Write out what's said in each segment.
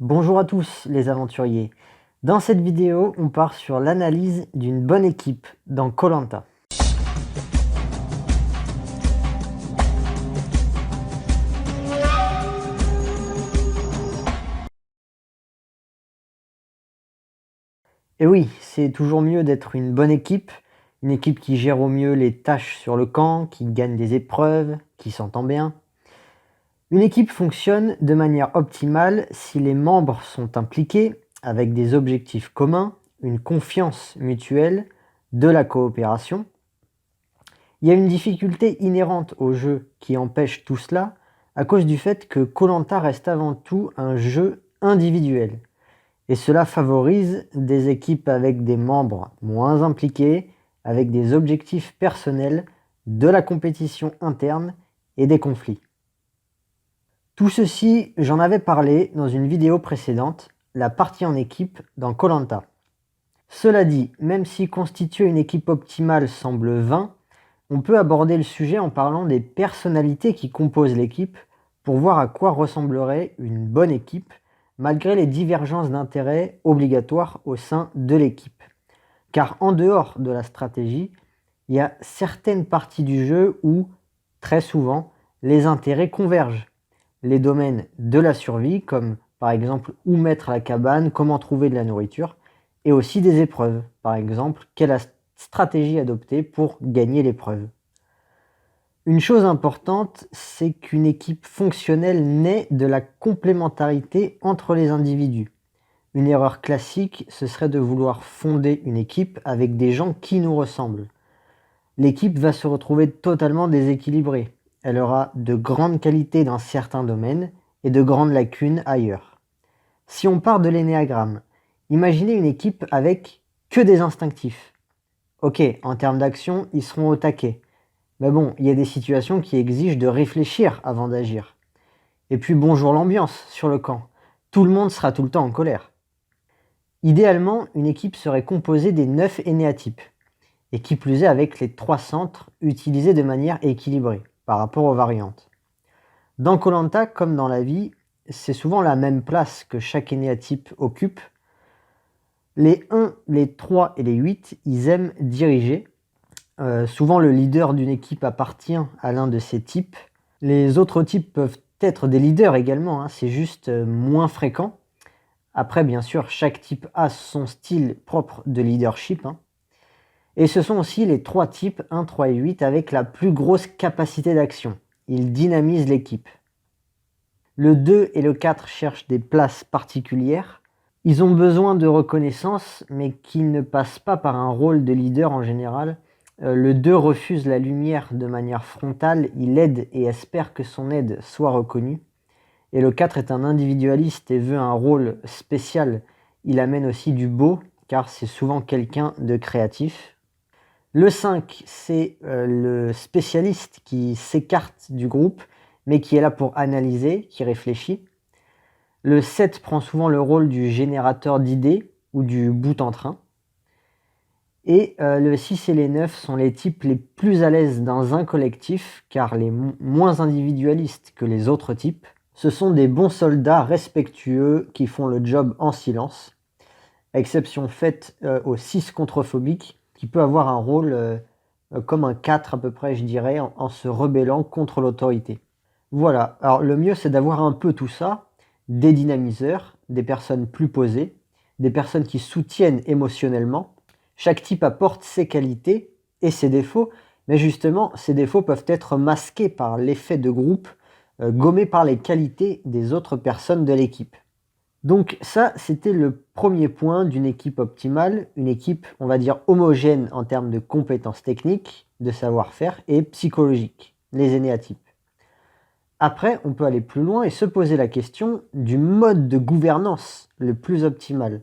Bonjour à tous les aventuriers. Dans cette vidéo, on part sur l'analyse d'une bonne équipe dans koh. Et oui, c'est toujours mieux d'être une bonne équipe, une équipe qui gère au mieux les tâches sur le camp, qui gagne des épreuves, qui s'entend bien. Une équipe fonctionne de manière optimale si les membres sont impliqués avec des objectifs communs, une confiance mutuelle, de la coopération. Il y a une difficulté inhérente au jeu qui empêche tout cela à cause du fait que koh reste avant tout un jeu individuel. Et cela favorise des équipes avec des membres moins impliqués, avec des objectifs personnels, de la compétition interne et des conflits. Tout ceci, j'en avais parlé dans une vidéo précédente, la partie en équipe dans koh. Cela dit, même si constituer une équipe optimale semble vain, on peut aborder le sujet en parlant des personnalités qui composent l'équipe pour voir à quoi ressemblerait une bonne équipe malgré les divergences d'intérêts obligatoires au sein de l'équipe. Car en dehors de la stratégie, il y a certaines parties du jeu où, très souvent, les intérêts convergent. Les domaines de la survie, comme par exemple où mettre la cabane, comment trouver de la nourriture, et aussi des épreuves, par exemple quelle stratégie adopter pour gagner l'épreuve. Une chose importante, c'est qu'une équipe fonctionnelle naît de la complémentarité entre les individus. Une erreur classique, ce serait de vouloir fonder une équipe avec des gens qui nous ressemblent. L'équipe va se retrouver totalement déséquilibrée. Elle aura de grandes qualités dans certains domaines et de grandes lacunes ailleurs. Si on part de l'énéagramme, imaginez une équipe avec que des instinctifs. Ok, en termes d'action, ils seront au taquet. Mais bon, il y a des situations qui exigent de réfléchir avant d'agir. Et puis bonjour l'ambiance sur le camp. Tout le monde sera tout le temps en colère. Idéalement, une équipe serait composée des 9 énéatypes, et qui plus est avec les 3 centres utilisés de manière équilibrée par rapport aux variantes. Dans koh comme dans la vie, c'est souvent la même place que chaque énéatype occupe. Les 1, les 3 et les 8, ils aiment diriger. Souvent le leader d'une équipe appartient à l'un de ces types. Les autres types peuvent être des leaders également, hein, c'est juste moins fréquent. Après, bien sûr, chaque type a son style propre de leadership. Hein. Et ce sont aussi les 3 types, 1, 3 et 8, avec la plus grosse capacité d'action. Ils dynamisent l'équipe. Le 2 et le 4 cherchent des places particulières. Ils ont besoin de reconnaissance, mais qui ne passent pas par un rôle de leader en général. Le 2 refuse la lumière de manière frontale, il aide et espère que son aide soit reconnue. Et le 4 est un individualiste et veut un rôle spécial. Il amène aussi du beau, car c'est souvent quelqu'un de créatif. Le 5, c'est le spécialiste qui s'écarte du groupe, mais qui est là pour analyser, qui réfléchit. Le 7 prend souvent le rôle du générateur d'idées ou du boute-en-train. Et le 6 et les 9 sont les types les plus à l'aise dans un collectif, car les moins individualistes que les autres types. Ce sont des bons soldats respectueux qui font le job en silence. Exception faite au 6 contrephobique, qui peut avoir un rôle comme un 4 à peu près, je dirais, en se rebellant contre l'autorité. Voilà, alors le mieux c'est d'avoir un peu tout ça, des dynamiseurs, des personnes plus posées, des personnes qui soutiennent émotionnellement. Chaque type apporte ses qualités et ses défauts, mais justement ces défauts peuvent être masqués par l'effet de groupe, gommés par les qualités des autres personnes de l'équipe. Donc ça, c'était le premier point d'une équipe optimale, une équipe, on va dire, homogène en termes de compétences techniques, de savoir-faire et psychologiques, les énéatypes. Après, on peut aller plus loin et se poser la question du mode de gouvernance le plus optimal.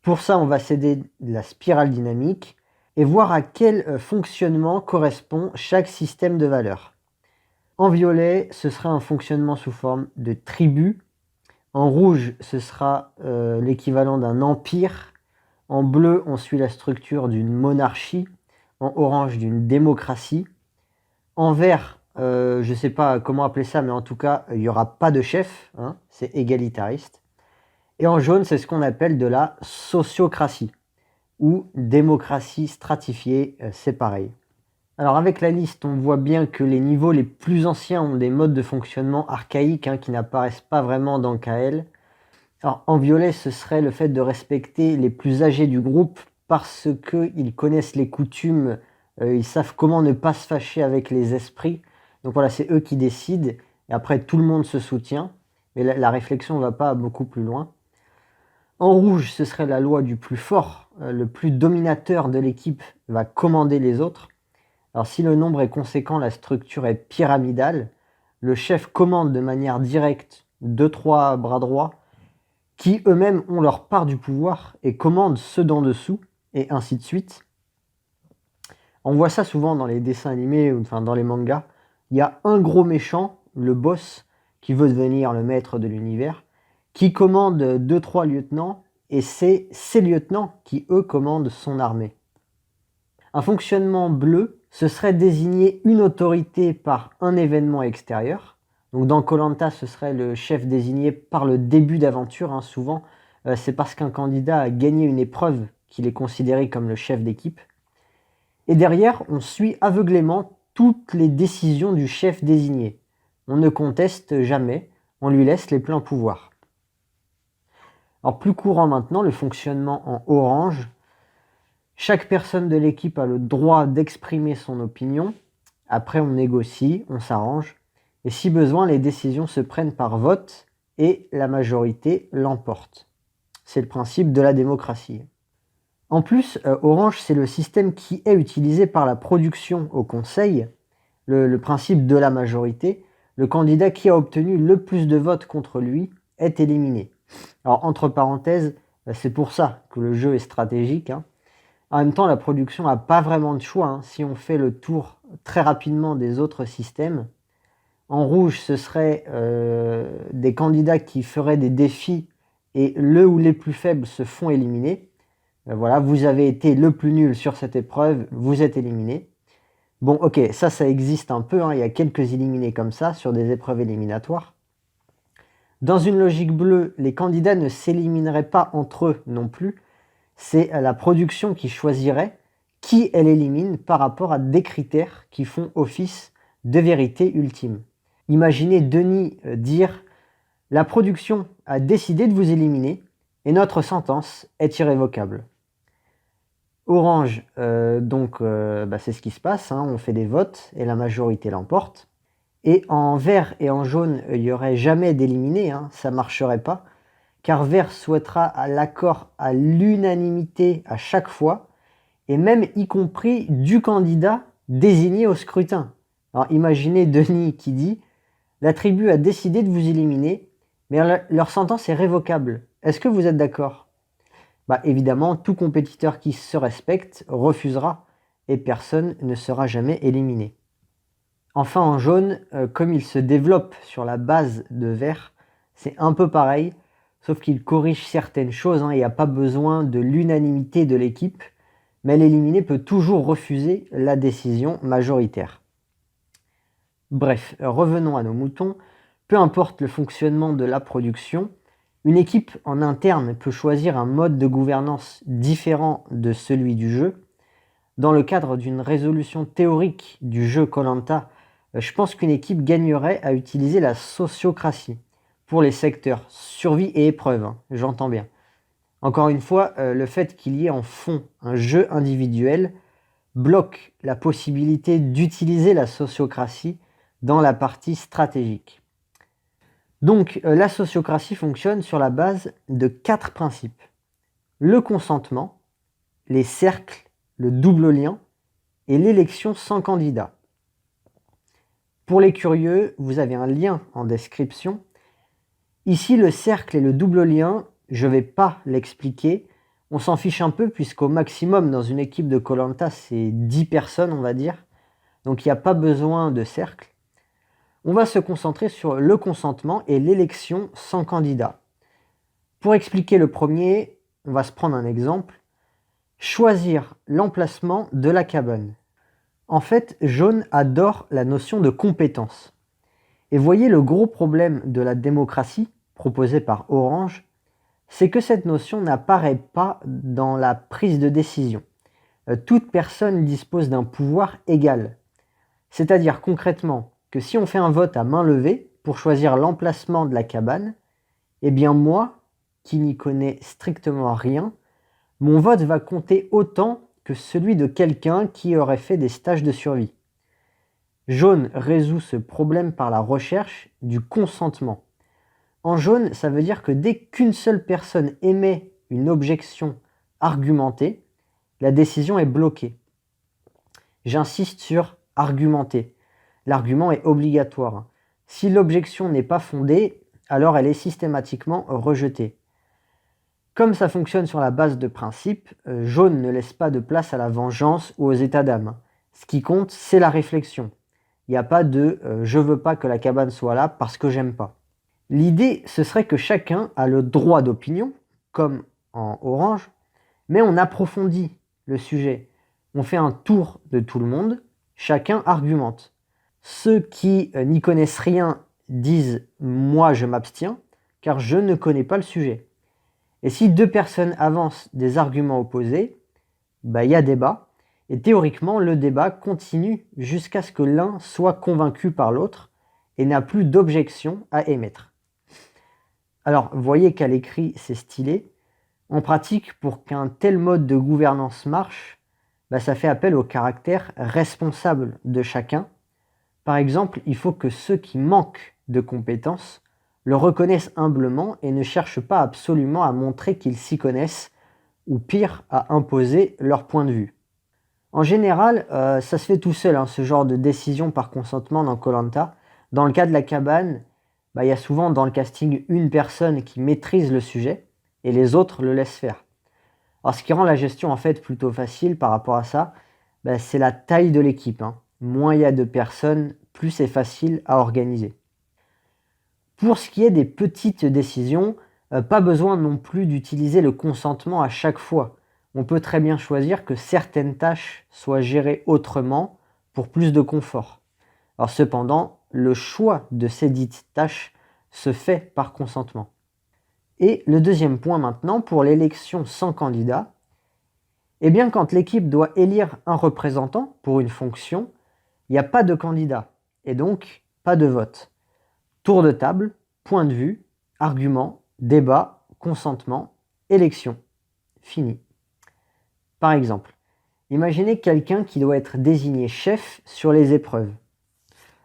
Pour ça, on va s'aider de la spirale dynamique et voir à quel fonctionnement correspond chaque système de valeurs. En violet, ce sera un fonctionnement sous forme de tribu. En rouge, ce sera l'équivalent d'un empire. En bleu, on suit la structure d'une monarchie. En orange, d'une démocratie. En vert, je ne sais pas comment appeler ça, mais en tout cas, il n'y aura pas de chef. Hein, c'est égalitariste. Et en jaune, c'est ce qu'on appelle de la sociocratie ou démocratie stratifiée, c'est pareil. Alors avec la liste, on voit bien que les niveaux les plus anciens ont des modes de fonctionnement archaïques qui n'apparaissent pas vraiment dans KL. Alors en violet, ce serait le fait de respecter les plus âgés du groupe parce qu'ils connaissent les coutumes, ils savent comment ne pas se fâcher avec les esprits. Donc voilà, c'est eux qui décident et après tout le monde se soutient. Mais la réflexion ne va pas beaucoup plus loin. En rouge, ce serait la loi du plus fort. Le plus dominateur de l'équipe va commander les autres. Alors si le nombre est conséquent, la structure est pyramidale. Le chef commande de manière directe 2-3 bras droits qui eux-mêmes ont leur part du pouvoir et commandent ceux d'en dessous, et ainsi de suite. On voit ça souvent dans les dessins animés, ou enfin dans les mangas. Il y a un gros méchant, le boss, qui veut devenir le maître de l'univers, qui commande 2-3 lieutenants, et c'est ces lieutenants qui, eux, commandent son armée. Un fonctionnement bleu, ce serait désigner une autorité par un événement extérieur. Donc dans koh ce serait le chef désigné par le début d'aventure. Souvent, c'est parce qu'un candidat a gagné une épreuve qu'il est considéré comme le chef d'équipe. Et derrière, on suit aveuglément toutes les décisions du chef désigné. On ne conteste jamais, on lui laisse les pleins pouvoirs. Alors plus courant maintenant, le fonctionnement en orange. Chaque personne de l'équipe a le droit d'exprimer son opinion. Après, on négocie, on s'arrange. Et si besoin, les décisions se prennent par vote et la majorité l'emporte. C'est le principe de la démocratie. En plus, Orange, c'est le système qui est utilisé par la production au conseil, le principe de la majorité. Le candidat qui a obtenu le plus de votes contre lui est éliminé. Alors, entre parenthèses, c'est pour ça que le jeu est stratégique. En même temps, la production n'a pas vraiment de choix. Si on fait le tour très rapidement des autres systèmes, en rouge, ce serait des candidats qui feraient des défis et le ou les plus faibles se font éliminer. Voilà, vous avez été le plus nul sur cette épreuve, vous êtes éliminé. Bon, ok, ça existe un peu. Il y a quelques éliminés comme ça sur des épreuves éliminatoires. Dans une logique bleue, les candidats ne s'élimineraient pas entre eux non plus. C'est la production qui choisirait qui elle élimine par rapport à des critères qui font office de vérité ultime. Imaginez Denis dire « La production a décidé de vous éliminer et notre sentence est irrévocable ». Orange, c'est ce qui se passe, on fait des votes et la majorité l'emporte. Et en vert et en jaune, il n'y aurait jamais d'éliminés, ça ne marcherait pas, car vert souhaitera l'accord à l'unanimité à chaque fois, et même y compris du candidat désigné au scrutin. Alors imaginez Denis qui dit « La tribu a décidé de vous éliminer, mais leur sentence est révocable. Est-ce que vous êtes d'accord ?» Évidemment, tout compétiteur qui se respecte refusera et personne ne sera jamais éliminé. Enfin en jaune, comme il se développe sur la base de vert, c'est un peu pareil, sauf qu'il corrige certaines choses. Il n'y a pas besoin de l'unanimité de l'équipe, mais l'éliminé peut toujours refuser la décision majoritaire. Bref, revenons à nos moutons. Peu importe le fonctionnement de la production, une équipe en interne peut choisir un mode de gouvernance différent de celui du jeu. Dans le cadre d'une résolution théorique du jeu koh, je pense qu'une équipe gagnerait à utiliser la sociocratie pour les secteurs survie et épreuve, j'entends bien. Encore une fois, le fait qu'il y ait en fond un jeu individuel bloque la possibilité d'utiliser la sociocratie dans la partie stratégique. Donc la sociocratie fonctionne sur la base de 4 principes. Le consentement, les cercles, le double lien et l'élection sans candidat. Pour les curieux, vous avez un lien en description. Ici, le cercle et le double lien, je ne vais pas l'expliquer. On s'en fiche un peu puisqu'au maximum dans une équipe de koh c'est 10 personnes, on va dire. Donc il n'y a pas besoin de cercle. On va se concentrer sur le consentement et l'élection sans candidat. Pour expliquer le premier, on va se prendre un exemple. Choisir l'emplacement de la cabane. En fait, jaune adore la notion de compétence. Et voyez le gros problème de la démocratie proposée par Orange, c'est que cette notion n'apparaît pas dans la prise de décision. Toute personne dispose d'un pouvoir égal. C'est-à-dire concrètement que si on fait un vote à main levée pour choisir l'emplacement de la cabane, eh bien moi, qui n'y connais strictement rien, mon vote va compter autant que celui de quelqu'un qui aurait fait des stages de survie. Jaune résout ce problème par la recherche du consentement. En jaune, ça veut dire que dès qu'une seule personne émet une objection argumentée, la décision est bloquée. J'insiste sur argumenter. L'argument est obligatoire. Si l'objection n'est pas fondée, alors elle est systématiquement rejetée. Comme ça fonctionne sur la base de principes, jaune ne laisse pas de place à la vengeance ou aux états d'âme. Ce qui compte, c'est la réflexion. Il n'y a pas de je veux pas que la cabane soit là parce que j'aime pas. L'idée, ce serait que chacun a le droit d'opinion, comme en orange, mais on approfondit le sujet. On fait un tour de tout le monde, chacun argumente. Ceux qui n'y connaissent rien disent « moi je m'abstiens » car je ne connais pas le sujet. Et si deux personnes avancent des arguments opposés, il y a débat, et théoriquement le débat continue jusqu'à ce que l'un soit convaincu par l'autre et n'a plus d'objection à émettre. Alors, voyez qu'à l'écrit c'est stylé. En pratique, pour qu'un tel mode de gouvernance marche, ça fait appel au caractère responsable de chacun. Par exemple, il faut que ceux qui manquent de compétences le reconnaissent humblement et ne cherchent pas absolument à montrer qu'ils s'y connaissent, ou pire, à imposer leur point de vue. En général, ça se fait tout seul, ce genre de décision par consentement dans Koh Lanta. Dans le cas de la cabane, il y a souvent dans le casting une personne qui maîtrise le sujet et les autres le laissent faire. Alors ce qui rend la gestion en fait plutôt facile par rapport à ça, c'est la taille de l'équipe. Moins il y a de personnes, plus c'est facile à organiser. Pour ce qui est des petites décisions, pas besoin non plus d'utiliser le consentement à chaque fois. On peut très bien choisir que certaines tâches soient gérées autrement pour plus de confort. Alors cependant, le choix de ces dites tâches se fait par consentement. Et le deuxième point maintenant, pour l'élection sans candidat, quand l'équipe doit élire un représentant pour une fonction, il n'y a pas de candidat et donc pas de vote. Tour de table, point de vue, argument, débat, consentement, élection. Fini. Par exemple, imaginez quelqu'un qui doit être désigné chef sur les épreuves.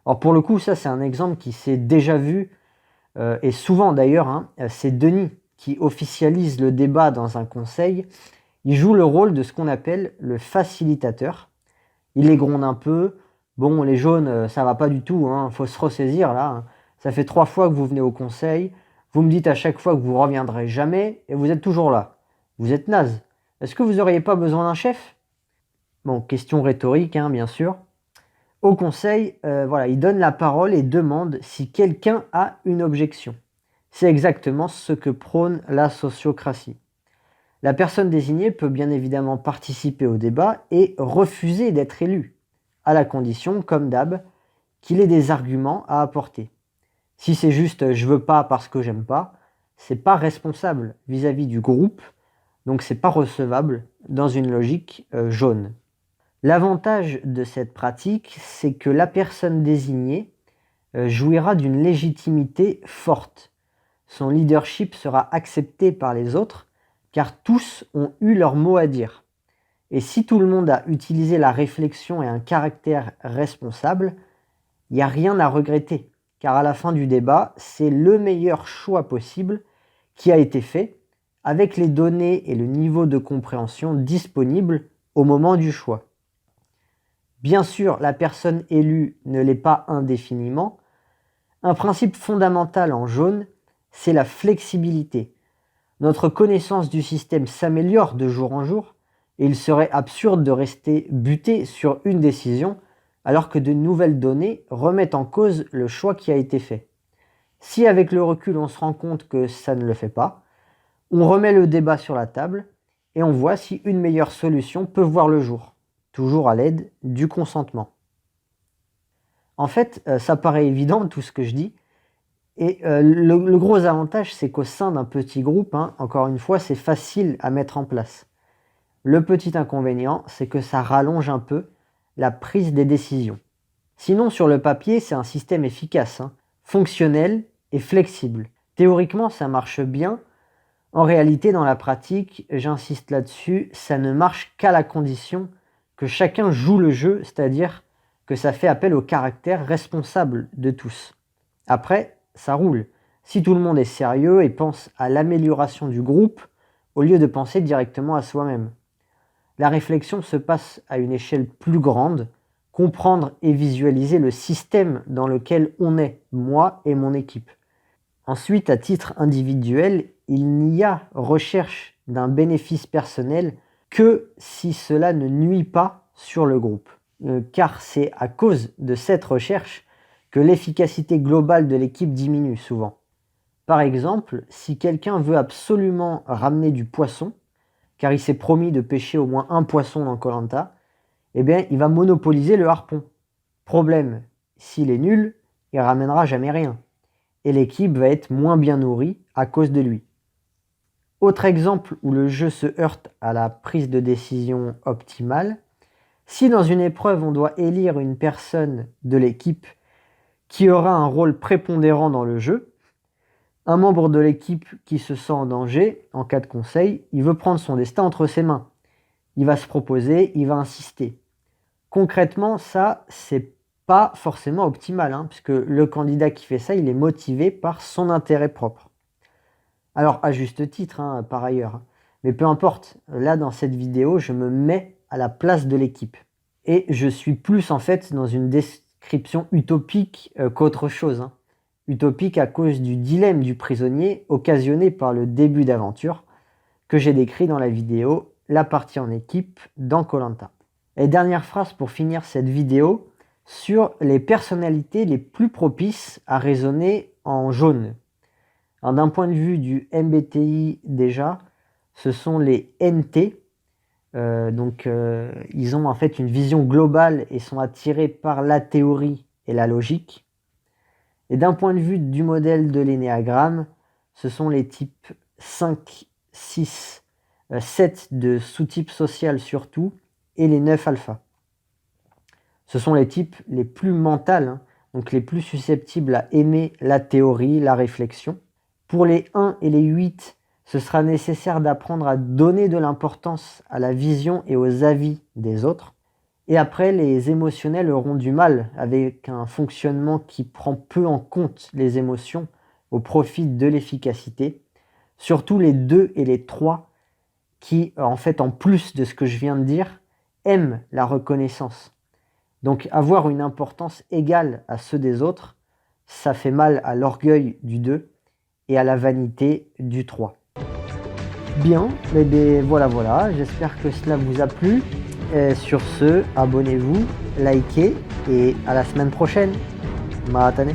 Alors pour le coup, ça c'est un exemple qui s'est déjà vu, et souvent d'ailleurs, c'est Denis qui officialise le débat dans un conseil. Il joue le rôle de ce qu'on appelle le facilitateur. Il les gronde un peu. Bon, les jaunes, ça va pas du tout, faut se ressaisir là. Ça fait 3 fois que vous venez au conseil. Vous me dites à chaque fois que vous reviendrez jamais et vous êtes toujours là. Vous êtes naze. Est-ce que vous n'auriez pas besoin d'un chef? Bon, question rhétorique, bien sûr. Au conseil, il donne la parole et demande si quelqu'un a une objection. C'est exactement ce que prône la sociocratie. La personne désignée peut bien évidemment participer au débat et refuser d'être élue, à la condition, comme d'hab, qu'il ait des arguments à apporter. Si c'est juste « je veux pas parce que j'aime pas », c'est pas responsable vis-à-vis du groupe, donc c'est pas recevable dans une logique jaune. L'avantage de cette pratique, c'est que la personne désignée jouira d'une légitimité forte. Son leadership sera accepté par les autres, car tous ont eu leur mot à dire. Et si tout le monde a utilisé la réflexion et un caractère responsable, il n'y a rien à regretter, car à la fin du débat, c'est le meilleur choix possible qui a été fait, avec les données et le niveau de compréhension disponibles au moment du choix. Bien sûr, la personne élue ne l'est pas indéfiniment. Un principe fondamental en jaune, c'est la flexibilité. Notre connaissance du système s'améliore de jour en jour et il serait absurde de rester buté sur une décision alors que de nouvelles données remettent en cause le choix qui a été fait. Si avec le recul on se rend compte que ça ne le fait pas, on remet le débat sur la table et on voit si une meilleure solution peut voir le jour, toujours à l'aide du consentement. En fait, ça paraît évident tout ce que je dis, Et le gros avantage, c'est qu'au sein d'un petit groupe, hein, encore une fois, c'est facile à mettre en place. Le petit inconvénient, c'est que ça rallonge un peu la prise des décisions. Sinon, sur le papier, c'est un système efficace, hein, fonctionnel et flexible. Théoriquement, ça marche bien. En réalité, dans la pratique, j'insiste là-dessus, ça ne marche qu'à la condition que chacun joue le jeu, c'est-à-dire que ça fait appel au caractère responsable de tous. Après, ça roule. Si tout le monde est sérieux et pense à l'amélioration du groupe, au lieu de penser directement à soi-même. La réflexion se passe à une échelle plus grande, comprendre et visualiser le système dans lequel on est, moi et mon équipe. Ensuite, à titre individuel, il n'y a recherche d'un bénéfice personnel que si cela ne nuit pas sur le groupe. Car c'est à cause de cette recherche que l'efficacité globale de l'équipe diminue souvent. Par exemple, si quelqu'un veut absolument ramener du poisson, car il s'est promis de pêcher au moins un poisson dans Koh Lanta, eh bien, il va monopoliser le harpon. Problème, s'il est nul, il ramènera jamais rien. Et l'équipe va être moins bien nourrie à cause de lui. Autre exemple où le jeu se heurte à la prise de décision optimale, si dans une épreuve on doit élire une personne de l'équipe qui aura un rôle prépondérant dans le jeu, un membre de l'équipe qui se sent en danger, en cas de conseil, il veut prendre son destin entre ses mains. Il va se proposer, il va insister. Concrètement, ça, c'est pas forcément optimal, hein, puisque le candidat qui fait ça, il est motivé par son intérêt propre. Alors, à juste titre, hein, par ailleurs. Mais peu importe, là, dans cette vidéo, je me mets à la place de l'équipe. Et je suis plus, en fait, dans une description utopique qu'autre chose, hein. Utopique à cause du dilemme du prisonnier occasionné par le début d'aventure que j'ai décrit dans la vidéo « La partie en équipe » dans Koh Lanta. Et dernière phrase pour finir cette vidéo sur les personnalités les plus propices à raisonner en jaune. D'un point de vue du MBTI déjà, ce sont les NT. Ils ont en fait une vision globale et sont attirés par la théorie et la logique. Et d'un point de vue du modèle de l'énéagramme, ce sont les types 5, 6, 7 de sous-type social surtout, et les 9 alpha. Ce sont les types les plus mentales, hein, donc les plus susceptibles à aimer la théorie, la réflexion. Pour les 1 et les 8, ce sera nécessaire d'apprendre à donner de l'importance à la vision et aux avis des autres. Et après, les émotionnels auront du mal avec un fonctionnement qui prend peu en compte les émotions au profit de l'efficacité. Surtout les 2 et les 3 qui, en fait, en plus de ce que je viens de dire, aiment la reconnaissance. Donc avoir une importance égale à ceux des autres, ça fait mal à l'orgueil du 2 et à la vanité du 3. Bien, voilà, j'espère que cela vous a plu. Et sur ce, abonnez-vous, likez et à la semaine prochaine. Maatane.